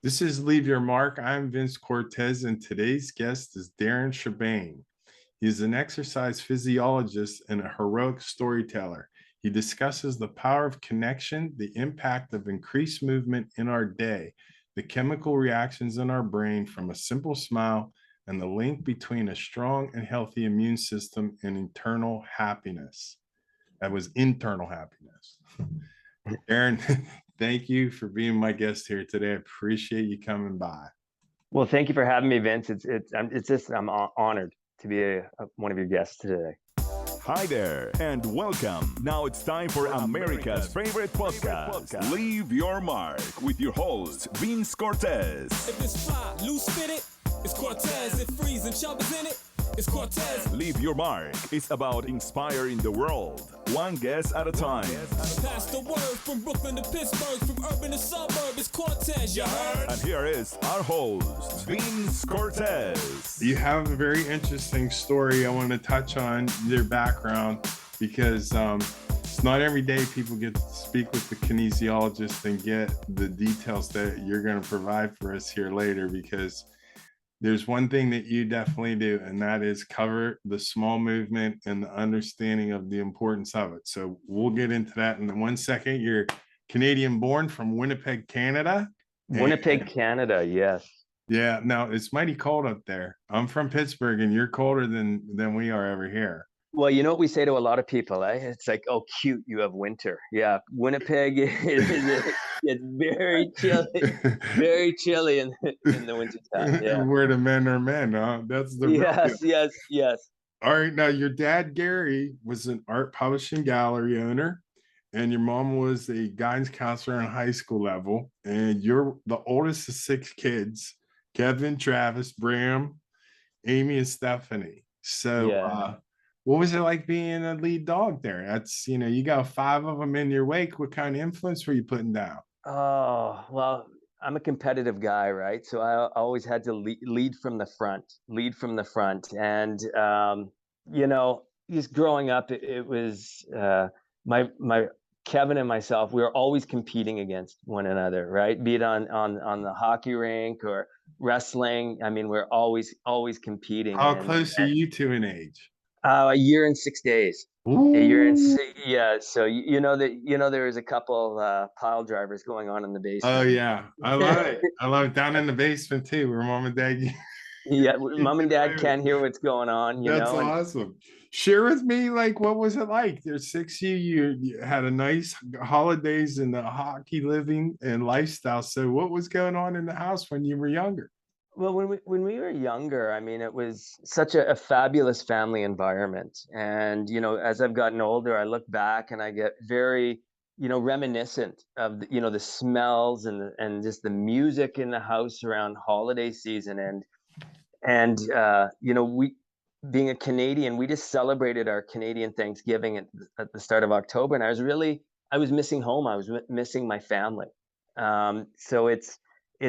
This is Leave Your Mark. I'm Vince Cortese, and today's guest is Darren Shebane. He is an exercise physiologist and a heroic storyteller. He discusses the power of connection, the impact of increased movement in our day, the chemical reactions in our brain from a simple smile, and the link between a strong and healthy immune system and internal happiness. That was internal happiness. Aaron, thank you for being my guest here today. I appreciate you coming by. Well, thank you for having me, Vince. I'm honored to be one of your guests today. Hi there, and welcome. Now it's time for America's favorite podcast, Leave Your Mark, with your host, Vince Cortese. If it's fly, loose fitted, it's Cortez. If freezing, chubbers in it, it's Cortez. Leave Your Mark is about inspiring the world, one guest at a time. Pass the word from Brooklyn to Pittsburgh, from urban to suburb, it's Cortez, you heard? And here is our host, Vince Cortese. You have a very interesting story. I want to touch on your background because it's not every day people get to speak with the kinesiologist and get the details that you're going to provide for us here later, because there's one thing that you definitely do, and that is cover the small movement and the understanding of the importance of it. So we'll get into that in 1 second. You're Canadian born from Winnipeg, Canada. Winnipeg, Canada, yes. Yeah, now it's mighty cold up there. I'm from Pittsburgh, and you're colder than we are over here. Well, you know what we say to a lot of people, eh? It's like, oh, cute, you have winter. Yeah, Winnipeg it's very chilly in the wintertime. Yeah. Where the men are men, huh? That's the yes. All right, now your dad, Gary, was an art publishing gallery owner, and your mom was a guidance counselor in high school level, and you're the oldest of 6 kids, Kevin, Travis, Bram, Amy, and Stephanie. So Yeah. what was it like being a lead dog there? That's, you got 5 of them in your wake. What kind of influence were you putting down? Oh, well, I'm a competitive guy, right? So I always had to lead from the front. And, just growing up, it was my Kevin and myself, we were always competing against one another, right? Be it on the hockey rink or wrestling. I mean, we're always competing. How close are you two in age? A year and 6 days. A year and yeah. So there was a couple pile drivers going on in the basement. Oh yeah, I love it. I love it down in the basement too, where mom and dad. Yeah, mom and dad can't hear what's going on. That's awesome. Share with me, like, what was it like? There's 6 of you. You had a nice holidays and the hockey living and lifestyle. So, what was going on in the house when you were younger? Well, when we were younger, I mean, it was such a fabulous family environment. And, as I've gotten older, I look back and I get very, reminiscent of, the smells and just the music in the house around holiday season. We, being a Canadian, we just celebrated our Canadian Thanksgiving at the start of October. And I was missing home. I was missing my family. So it's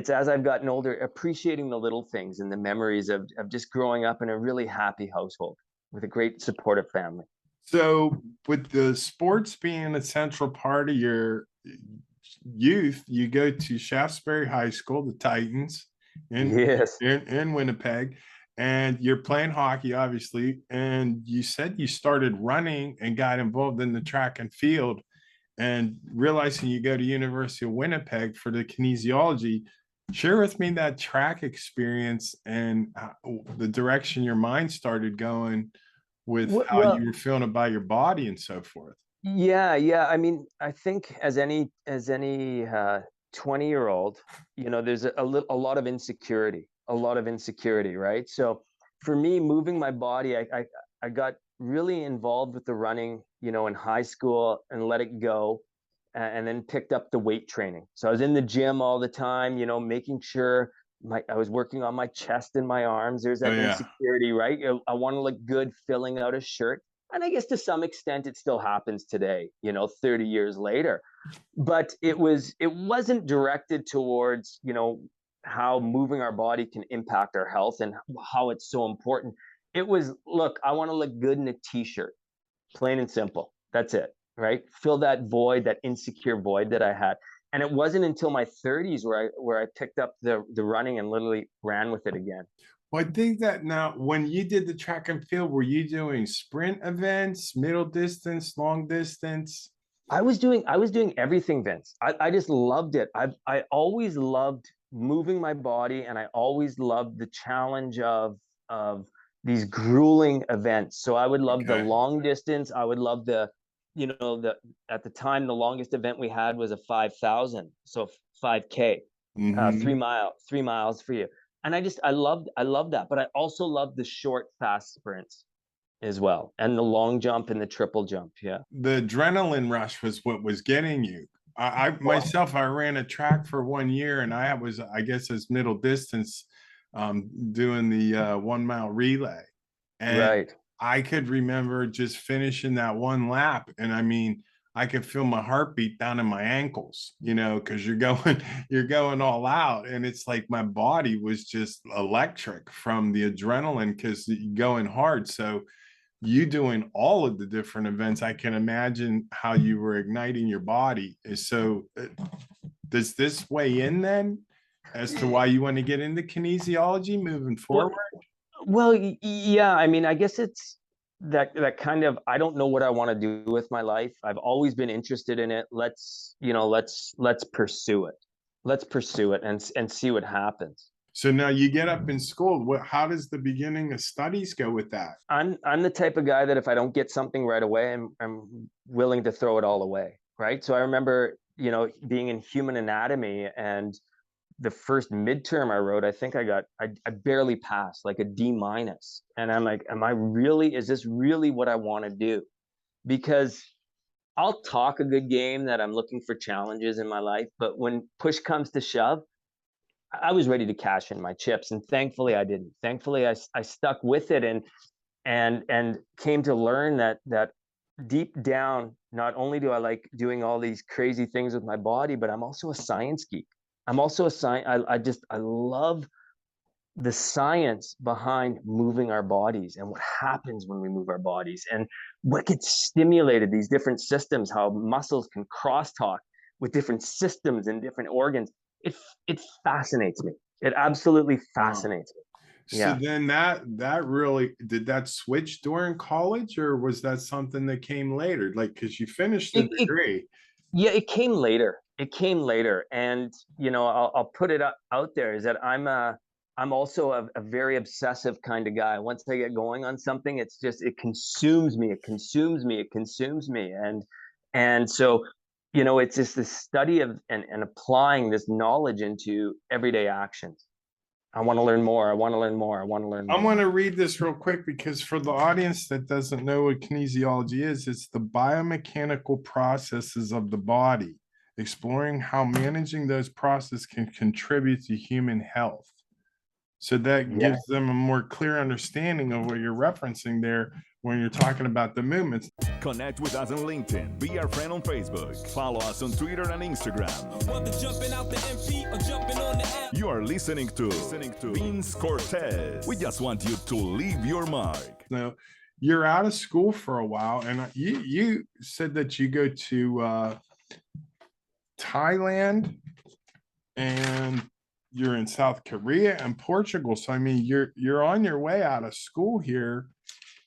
as I've gotten older, appreciating the little things and the memories of just growing up in a really happy household with a great supportive family. So, with the sports being a central part of your youth, you go to Shaftesbury High School, the Titans, Yes. in Winnipeg, and you're playing hockey, obviously. And you said you started running and got involved in the track and field, and realizing you go to University of Winnipeg for the kinesiology. Share with me that track experience and the direction your mind started going with how you were feeling about your body and so forth. Yeah. I mean, I think as any 20-year-old, there's a lot of insecurity, right? So for me, moving my body, I got really involved with the running, in high school and let it go, and then picked up the weight training. So I was in the gym all the time, making sure I was working on my chest and my arms. There's that insecurity, right? I want to look good filling out a shirt. And I guess to some extent it still happens today, 30 years later. But it wasn't directed towards, how moving our body can impact our health and how it's so important. It was, look, I want to look good in a t-shirt, plain and simple. That's it, right? Fill that void, that insecure void that I had. And it wasn't until my 30s where I picked up the running and literally ran with it again. Well, I think that now when you did the track and field, were you doing sprint events, middle distance, long distance? I was doing everything, Vince. I just loved it. I always loved moving my body, and I always loved the challenge of these grueling events. So I would love the long distance. I would love the at the time the longest event we had was a 5,000, so 5K, 3 miles for you. And I loved that, but I also loved the short, fast sprints as well, and the long jump and the triple jump. Yeah. The adrenaline rush was what was getting you. I myself, I ran a track for 1 year, and I was, I guess, as middle distance, doing the 1 mile relay. And Right. I could remember just finishing that one lap. And I mean, I could feel my heartbeat down in my ankles, because you're going all out. And it's like my body was just electric from the adrenaline because you're going hard. So you doing all of the different events, I can imagine how you were igniting your body. So does this weigh in then as to why you want to get into kinesiology moving forward? Well, yeah, I mean, I guess it's that kind of, I don't know what I want to do with my life. I've always been interested in it. Let's pursue it. Let's pursue it and see what happens. So now you get up in school. How does the beginning of studies go with that? I'm the type of guy that if I don't get something right away, I'm willing to throw it all away, right? So I remember, being in human anatomy, and the first midterm I wrote, I think I barely passed, like a D minus. And I'm like, is this really what I want to do? Because I'll talk a good game that I'm looking for challenges in my life, but when push comes to shove, I was ready to cash in my chips, and thankfully I didn't. Thankfully I stuck with it, and came to learn that deep down, not only do I like doing all these crazy things with my body, but I'm also a science geek. I'm also a science. I love the science behind moving our bodies and what happens when we move our bodies and what gets stimulated, these different systems, how muscles can crosstalk with different systems and different organs. It fascinates me. It absolutely fascinates me. So Yeah. then that really, did that switch during college, or was that something that came later? Like, because you finished the degree. Yeah, it came later. It came later. And, I'll put it out there is that I'm also a very obsessive kind of guy. Once I get going on something, it's just, it consumes me. It consumes me. It consumes me. And so, it's just the study of and applying this knowledge into everyday actions. I want to learn more. I want to learn more. I want to learn more. I want to read this real quick because for the audience that doesn't know what kinesiology is, it's the biomechanical processes of the body, exploring how managing those processes can contribute to human health. So that gives them a more clear understanding of what you're referencing there when you're talking about the movements. Connect with us on LinkedIn. Be our friend on Facebook. Follow us on Twitter and Instagram. You are listening to Vince Cortese. We just want you to leave your mark. Now, you're out of school for a while, and you said that you go to Thailand, and you're in South Korea and Portugal. So I mean, you're on your way out of school here.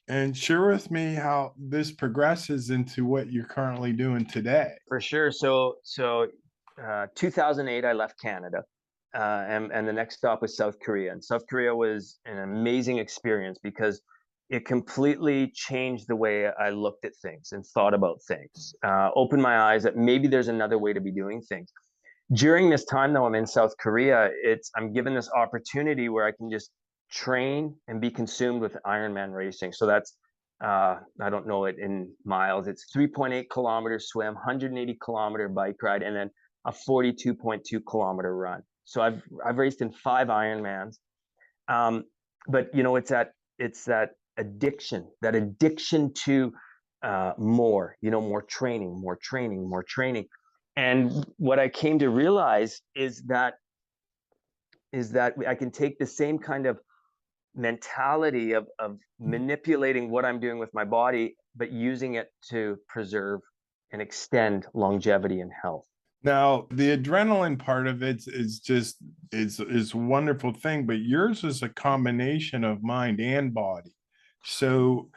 And share with me how this progresses into what you're currently doing today. For sure. So 2008, I left Canada, and the next stop was South Korea. And South Korea was an amazing experience because it completely changed the way I looked at things and thought about things, opened my eyes that maybe there's another way to be doing things. During this time, though, I'm in South Korea, I'm given this opportunity where I can just train and be consumed with Ironman Racing. So that's, I don't know it in miles. It's 3.8 kilometer swim, 180 kilometer bike ride, and then a 42.2 kilometer run. So I've raced in 5 Ironmans. But it's that addiction to more, more training. And what I came to realize is that I can take the same kind of mentality of manipulating what I'm doing with my body, but using it to preserve and extend longevity and health. Now, the adrenaline part of it is just is a wonderful thing, but yours is a combination of mind and body. So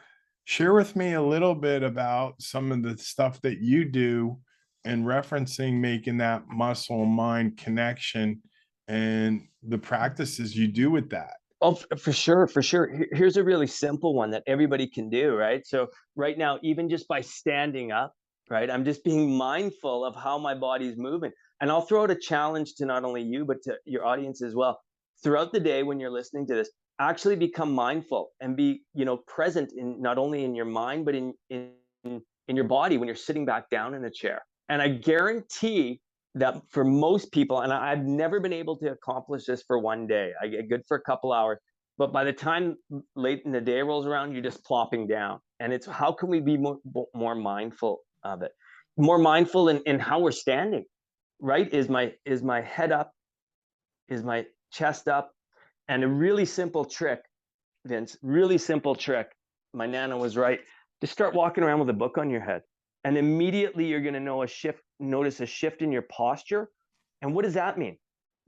share with me a little bit about some of the stuff that you do and referencing making that muscle mind connection and the practices you do with that. Oh, for sure, for sure. Here's a really simple one that everybody can do, right? So right now, even just by standing up, right, I'm just being mindful of how my body's moving. And I'll throw out a challenge to not only you, but to your audience as well. Throughout the day when you're listening to this, actually become mindful and be, present in not only in your mind, but in your body when you're sitting back down in a chair. And I guarantee that for most people, and I've never been able to accomplish this for one day. I get good for a couple hours, but by the time late in the day rolls around, you're just plopping down. And it's how can we be more mindful of it? More mindful in how we're standing, right? Is my head up? Is my chest up? And a really simple trick, Vince, really simple trick. My Nana was right. Just start walking around with a book on your head. And immediately you're going to notice a shift in your posture. And what does that mean?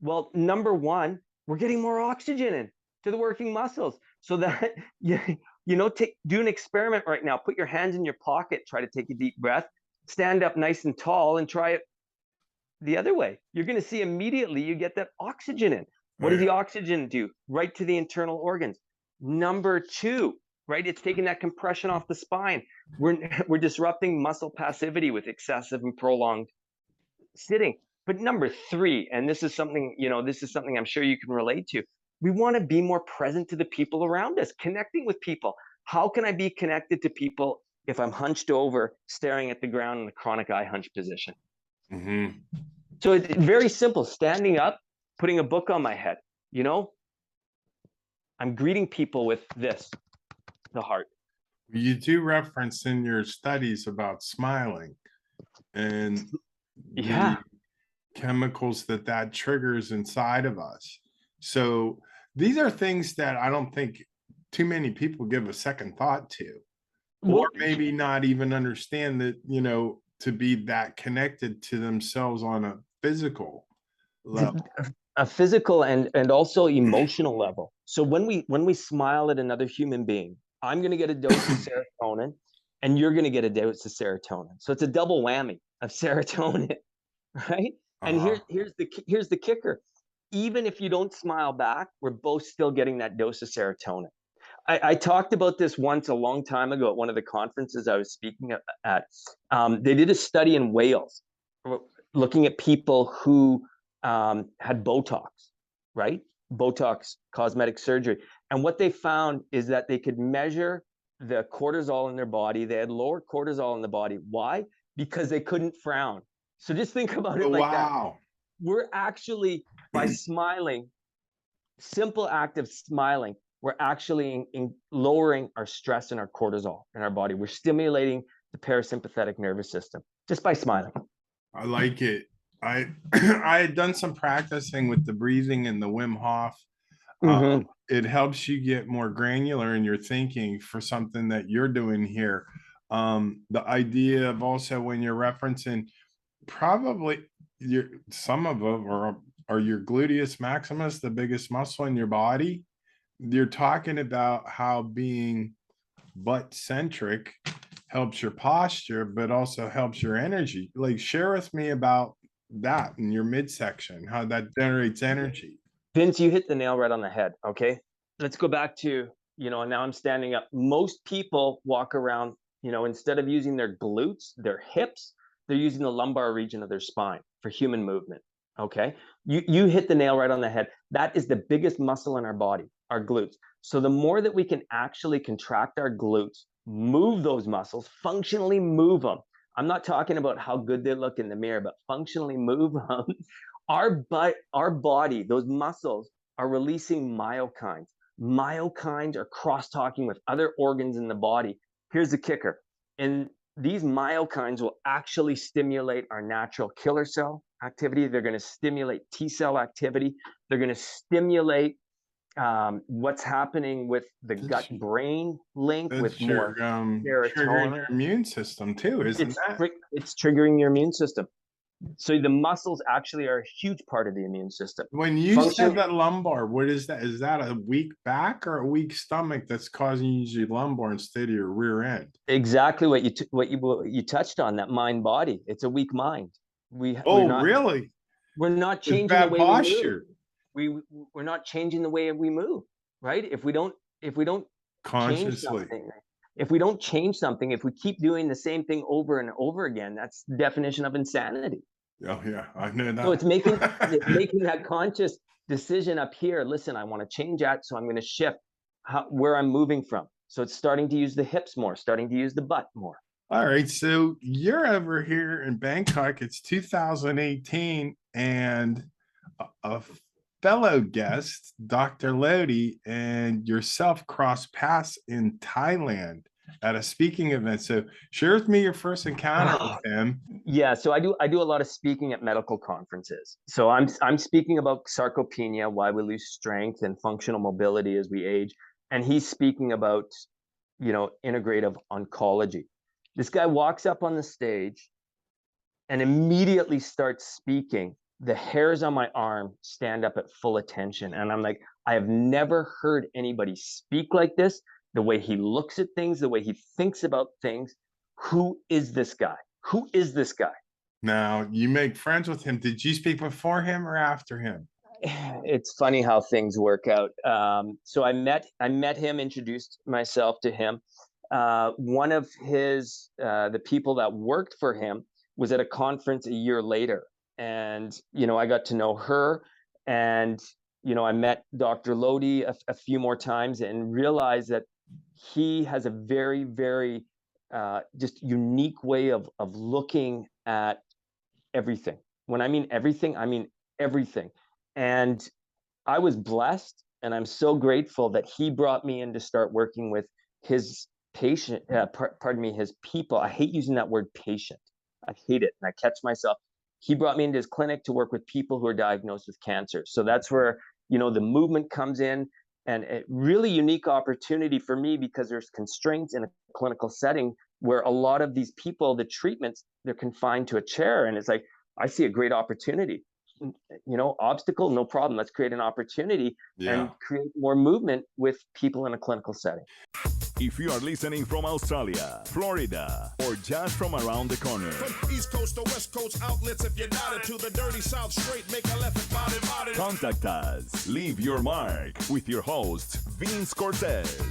Well, number one, we're getting more oxygen in to the working muscles. So that, do an experiment right now. Put your hands in your pocket, try to take a deep breath, stand up nice and tall and try it the other way. You're going to see immediately you get that oxygen in. What does the oxygen do? Right to the internal organs. Number two, right? It's taking that compression off the spine. We're disrupting muscle passivity with excessive and prolonged sitting. But number three, and this is something I'm sure you can relate to. We want to be more present to the people around us, connecting with people. How can I be connected to people if I'm hunched over, staring at the ground in a chronic eye hunch position? Mm-hmm. So it's very simple, standing up, putting a book on my head, I'm greeting people with this, the heart. You do reference in your studies about smiling and the chemicals that triggers inside of us. So these are things that I don't think too many people give a second thought to, or maybe not even understand that, to be that connected to themselves on a physical level. A physical and also emotional level. So when we smile at another human being, I'm going to get a dose of serotonin and you're going to get a dose of serotonin. So it's a double whammy of serotonin, right? And here's the kicker. Even if you don't smile back, we're both still getting that dose of serotonin. I talked about this once a long time ago at one of the conferences I was speaking at. They did a study in Wales looking at people who had Botox, right? Botox cosmetic surgery. And what they found is that they could measure the cortisol in their body. They had lower cortisol in the body. Why? Because they couldn't frown. So just think about it like that. We're actually, by smiling, simple act of smiling, we're actually lowering our stress and our cortisol in our body. We're stimulating the parasympathetic nervous system just by smiling. I like it. I had done some practicing with the breathing and the Wim Hof. It helps you get more granular in your thinking for something that you're doing here. The idea of also when you're referencing probably some of them are your gluteus maximus, the biggest muscle in your body. You're talking about how being butt centric helps your posture, but also helps your energy. Like, share with me about that in your midsection, how that generates energy. Vince, you hit the nail right on the head. Okay. Let's go back to, now I'm standing up. Most people walk around, instead of using their glutes, their hips, they're using the lumbar region of their spine for human movement. Okay. You hit the nail right on the head. That is the biggest muscle in our body, our glutes. So the more that we can actually contract our glutes, move those muscles, functionally move them. I'm not talking about how good they look in the mirror, but functionally move them. Our body, those muscles are releasing myokines. Myokines are cross-talking with other organs in the body. Here's the kicker. And these myokines will actually stimulate our natural killer cell activity. They're going to stimulate T cell activity. They're going to stimulate what's happening with the gut-brain link with more serotonin. Triggering your immune system too, isn't that? It's triggering your immune system. So the muscles actually are a huge part of the immune system. When you Function, said that lumbar, what is that? Is that a weak back or a weak stomach that's causing you usually lumbar instead of your rear end? exactly what you touched on, that mind body. It's a weak mind. We're Oh, not really? we're not It's changing the bad way we move. posture. We're not changing the way we move, right? If we don't change Consciously. something, if we don't change something, if we keep doing the same thing over and over again, that's the definition of insanity. Oh, yeah, I know So it's making that. making that conscious decision up here. Listen, I want to change that, so I'm going to shift where I'm moving from. So it's starting to use the hips more, starting to use the butt more. All right, so you're over here in Bangkok. It's 2018, and a fellow guest, Dr. Lodi, and yourself cross paths in Thailand at a speaking event. So share with me your first encounter with him. Yeah, so I do a lot of speaking at medical conferences. So I'm speaking about sarcopenia, why we lose strength and functional mobility as we age, and he's speaking about, integrative oncology. This guy walks up on the stage and immediately starts speaking. The hairs on my arm stand up at full attention, and I'm like, I have never heard anybody speak like this. The way he looks at things, the way he thinks about things. Who is this guy? Who is this guy? Now, you make friends with him. Did you speak before him or after him? It's funny how things work out. So I met him, introduced myself to him. One of the people that worked for him was at a conference a year later, and I got to know her, and I met Dr. Lodi a few more times and realized that he has a very, very just unique way of looking at everything. When I mean everything, I mean everything. And I was blessed, and I'm so grateful that he brought me in to start working with his his people. I hate using that word patient. I hate it, and I catch myself. He brought me into his clinic to work with people who are diagnosed with cancer. So that's where the movement comes in, and a really unique opportunity for me because there's constraints in a clinical setting where a lot of these people, the treatments, they're confined to a chair, and it's like I see a great opportunity. Obstacle, no problem. Let's create an opportunity and create more movement with people in a clinical setting. If you are listening from Australia, Florida, or just from around the corner, From East Coast to West Coast outlets, if you're not to the dirty South straight, make a left and body. contact us. Leave your mark with your host, Vince Cortese.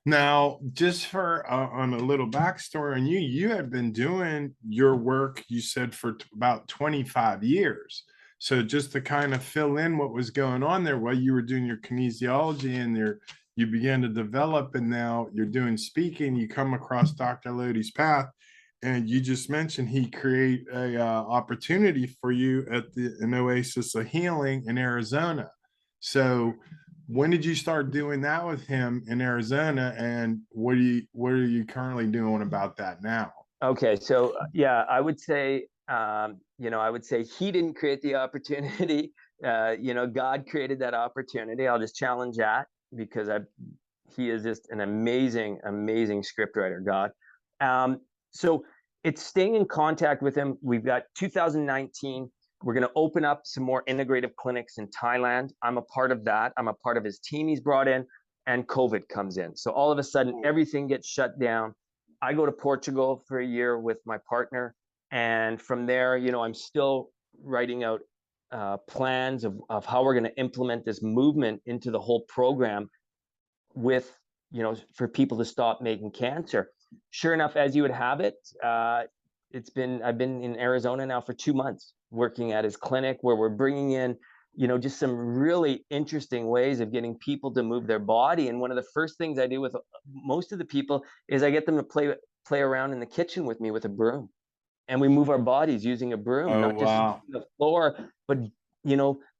Now, just for on a little backstory on you, you had been doing your work, you said, for about 25 years. So just to kind of fill in what was going on there while you were doing your kinesiology and you began to develop, and now you're doing speaking, you come across Dr. Lodi's path, and you just mentioned he created a opportunity for you at an Oasis of Healing in Arizona. So when did you start doing that with him in Arizona, and what are you currently doing about that now? Okay, so yeah, I would say he didn't create the opportunity. God created that opportunity. I'll just challenge that because he is just an amazing, amazing scriptwriter, God. So it's staying in contact with him. We've got 2019. We're going to open up some more integrative clinics in Thailand. I'm a part of that. I'm a part of his team he's brought in, and COVID comes in. So all of a sudden, everything gets shut down. I go to Portugal for a year with my partner. And from there, I'm still writing out plans of how we're going to implement this movement into the whole program with, for people to stop making cancer. Sure enough, as you would have it, I've been in Arizona now for 2 months working at his clinic, where we're bringing in, just some really interesting ways of getting people to move their body. And one of the first things I do with most of the people is I get them to play around in the kitchen with me with a broom. And we move our bodies using a broom, Oh, not just wow. the floor, but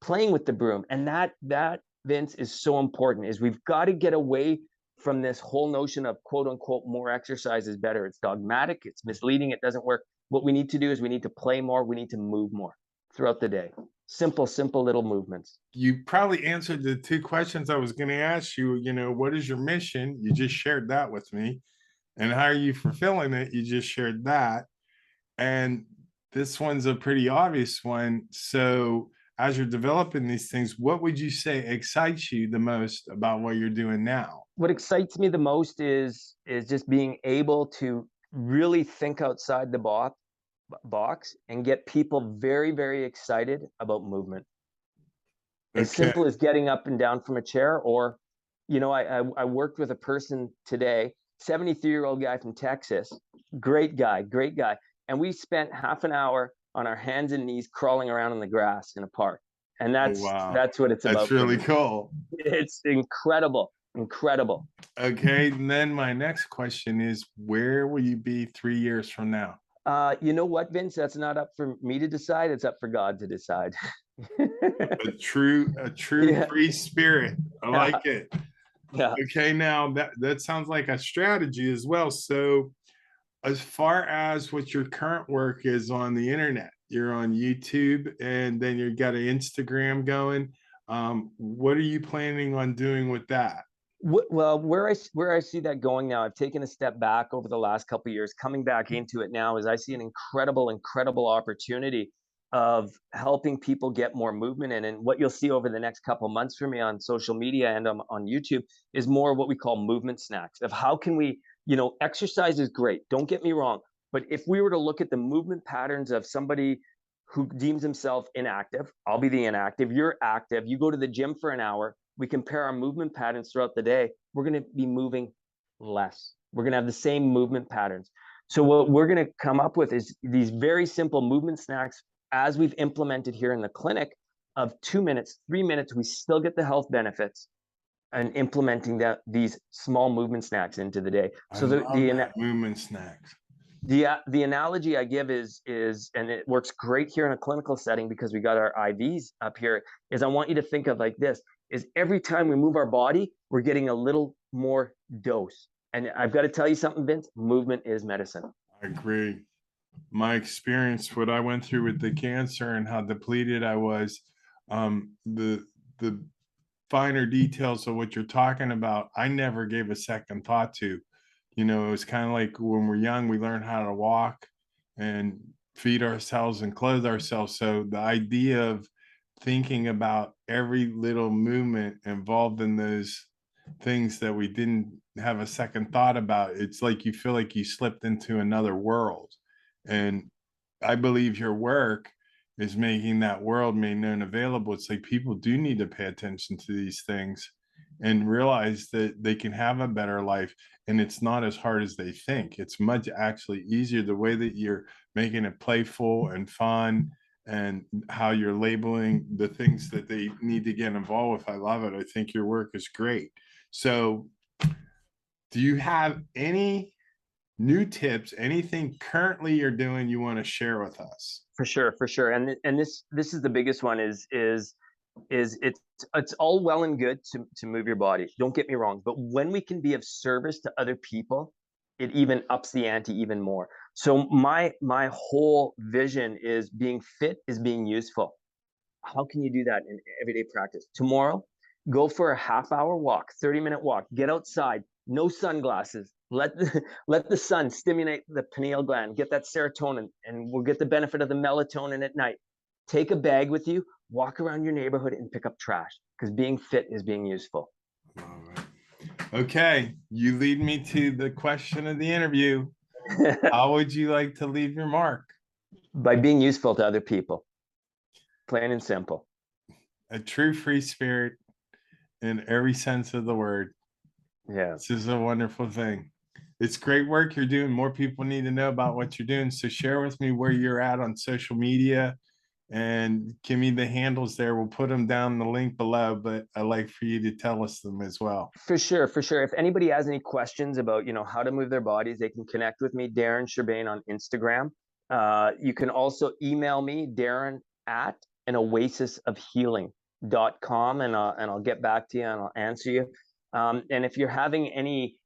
playing with the broom. And that Vince is so important. Is we've got to get away from this whole notion of quote unquote more exercise is better. It's dogmatic, it's misleading, it doesn't work. What we need to do is we need to play more, we need to move more throughout the day. Simple little movements. You probably answered the two questions I was going to ask you. What is your mission? You just shared that with me. And how are you fulfilling it? You just shared that. And this one's a pretty obvious one. So as you're developing these things, what would you say excites you the most about what you're doing now? What excites me the most is just being able to really think outside the box and get people very, very excited about movement. As Okay. simple as getting up and down from a chair, or, I worked with a person today, 73-year-old guy from Texas, great guy. And we spent half an hour on our hands and knees crawling around in the grass in a park. And Oh, that's wow. what it's about. That's really cool. It's incredible. Okay, and then my next question is, where will you be 3 years from now? You know what, Vince? That's not up for me to decide. It's up for God to decide. A true Yeah. free spirit. I like it. Yeah. Okay, now that sounds like a strategy as well. So as far as what your current work is on the internet, you're on YouTube and then you've got an Instagram going. What are you planning on doing with that? Well, where I see that going now, I've taken a step back over the last couple of years. Coming back into it now, is I see an incredible opportunity of helping people get more movement in. And what you'll see over the next couple of months for me on social media and on YouTube is more what we call movement snacks, of how can we, exercise is great, don't get me wrong, but if we were to look at the movement patterns of somebody who deems himself inactive, I'll be the inactive, you're active, you go to the gym for an hour, we compare our movement patterns throughout the day, we're going to be moving less. We're going to have the same movement patterns. So what we're going to come up with is these very simple movement snacks, as we've implemented here in the clinic, of 2 minutes, 3 minutes, we still get the health benefits, and implementing these small movement snacks into the day. So the movement snacks. The analogy I give is, and it works great here in a clinical setting because we got our IVs up here, is I want you to think of like this, is every time we move our body, we're getting a little more dose. And I've got to tell you something, Vince, movement is medicine. I agree. My experience, what I went through with the cancer and how depleted I was, the finer details of what you're talking about, I never gave a second thought to. It was kind of like when we're young, we learn how to walk and feed ourselves and clothe ourselves. So the idea of thinking about every little movement involved in those things that we didn't have a second thought about, it's like you feel like you slipped into another world. And I believe your work is making that world made known available. It's like people do need to pay attention to these things and realize that they can have a better life. And it's not as hard as they think. It's much actually easier, the way that you're making it playful and fun, and how you're labeling the things that they need to get involved with. I love it. I think your work is great. So do you have any new tips, anything currently you're doing you want to share with us? For sure. And this is the biggest one, is it's all well and good to move your body. Don't get me wrong, but when we can be of service to other people, it even ups the ante even more. So my whole vision is being fit is being useful. How can you do that in everyday practice? Tomorrow, go for a half-hour walk, 30-minute walk, get outside, no sunglasses. Let the sun stimulate the pineal gland, get that serotonin, and we'll get the benefit of the melatonin at night. Take a bag with you, walk around your neighborhood and pick up trash, because being fit is being useful. All right. Okay, you lead me to the question of the interview. How would you like to leave your mark? By being useful to other people. Plain and simple. A true free spirit in every sense of the word. Yeah. This is a wonderful thing. It's great work you're doing. More people need to know about what you're doing. So share with me where you're at on social media and give me the handles there. We'll put them down in the link below, but I'd like for you to tell us them as well. For sure. If anybody has any questions about, how to move their bodies, they can connect with me, Darren Shebane, on Instagram. You can also email me, Darren@anoasisofhealing.com, and I'll get back to you and I'll answer you. And if you're having any,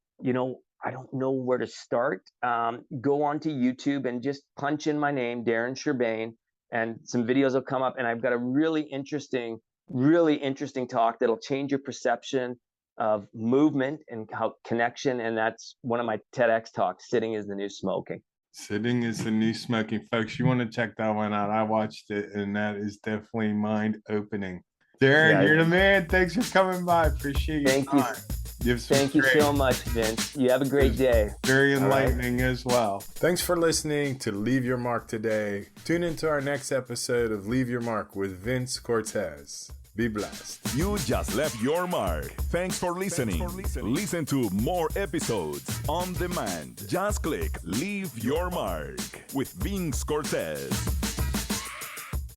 I don't know where to start, go onto YouTube and just punch in my name, Darren Scherbain, and some videos will come up. And I've got a really interesting talk that'll change your perception of movement and how connection. And that's one of my TEDx talks, Sitting is the New Smoking. Sitting is the new smoking. Folks, you want to check that one out. I watched it, and that is definitely mind-opening. Darren, you're the man. Thanks for coming by. Appreciate your Thank you. time. Thank you so much, Vince. You have a great day. Very enlightening as well. Thanks for listening to Leave Your Mark today. Tune into our next episode of Leave Your Mark with Vince Cortese. Be blessed. You just left your mark. Thanks for listening. Listen to more episodes on demand. Just click Leave Your Mark with Vince Cortese.